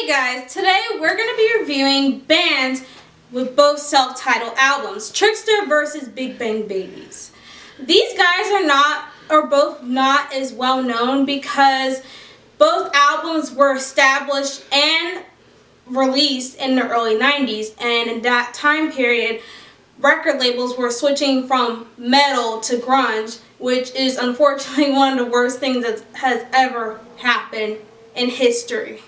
Hey guys, today we're going to be reviewing bands with both self-titled albums, Trixter versus Big Bang Babies. These guys are both not as well known because both albums were established and released in the early 90s, and in that time period record labels were switching from metal to grunge, which is unfortunately one of the worst things that has ever happened in history.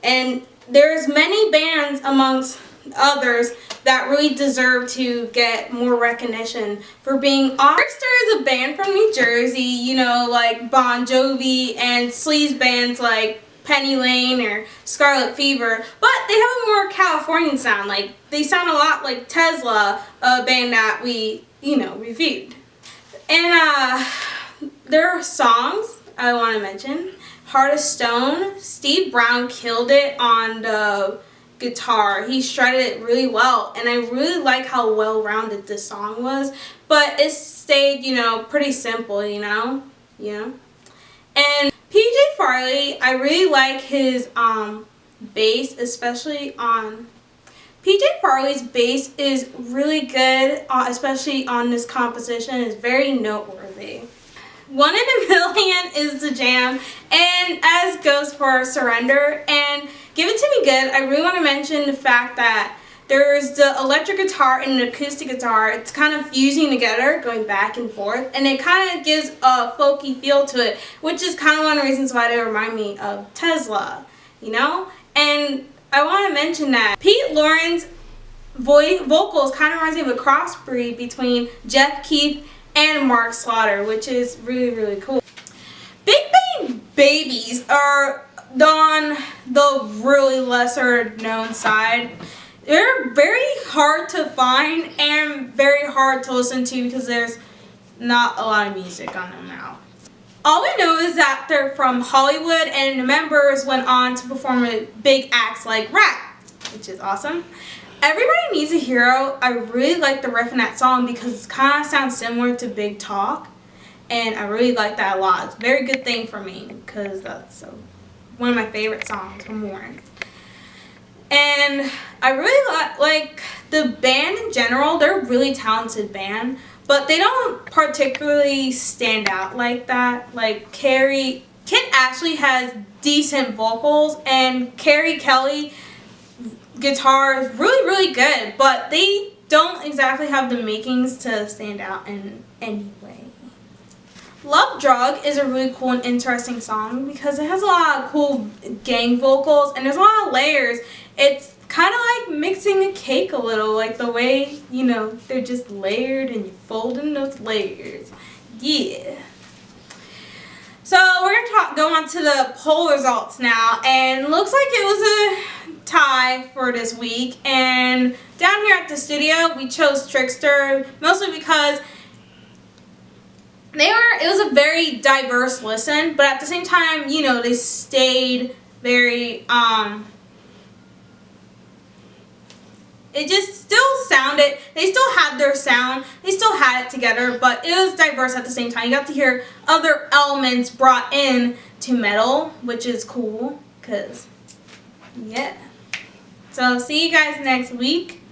And there's many bands amongst others that really deserve to get more recognition for being on. Trixter is a band from New Jersey, you know, like Bon Jovi and sleaze bands like Penny Lane or Scarlet Fever, but they have a more Californian sound. Like, they sound a lot like Tesla, a band that we, reviewed. And their songs I want to mention: Heart of Stone. Steve Brown killed it on the guitar. He shredded it really well, and I really like how well-rounded this song was, but it stayed, pretty simple, And PJ Farley, I really like his bass, especially on... PJ Farley's bass is really good, especially on this composition. It's very noteworthy. One in a Million is the jam, and as goes for Surrender and Give It To Me Good. I really want to mention the fact that there's the electric guitar and the acoustic guitar. It's kind of fusing together, going back and forth, and it kind of gives a folky feel to it, which is kind of one of the reasons why they remind me of Tesla, And I want to mention that Pete Lauren's vocals kind of reminds me of a crossbreed between Jeff Keith and Mark Slaughter, which is really, really cool. Big Bang Babies are on the really lesser known side. They're very hard to find and very hard to listen to because there's not a lot of music on them now. All we know is that they're from Hollywood, and the members went on to perform with big acts like Rat, which is awesome. Everybody Needs a Hero. I really like the riff in that song because it kind of sounds similar to Big Talk, and I really like that a lot. It's a very good thing for me because that's one of my favorite songs from Warren. And I really like the band in general. They're a really talented band, but they don't particularly stand out like that. Like Kit Ashley has decent vocals, and Carrie Kelly guitar is really, really good, but they don't exactly have the makings to stand out in any way. Love Drug is a really cool and interesting song because it has a lot of cool gang vocals, and there's a lot of layers. It's kind of like mixing a cake a little, like the way, they're just layered and you fold in those layers. Yeah. So we're going to go on to the poll results now, and looks like it was a tie for this week. And down here at the studio, we chose Trixter, mostly because it was a very diverse listen, but at the same time, they stayed very, it just still sounded, they still had their sound, they still had it together, but it was diverse at the same time. You got to hear other elements brought in to metal, which is cool, because, yeah. So, see you guys next week.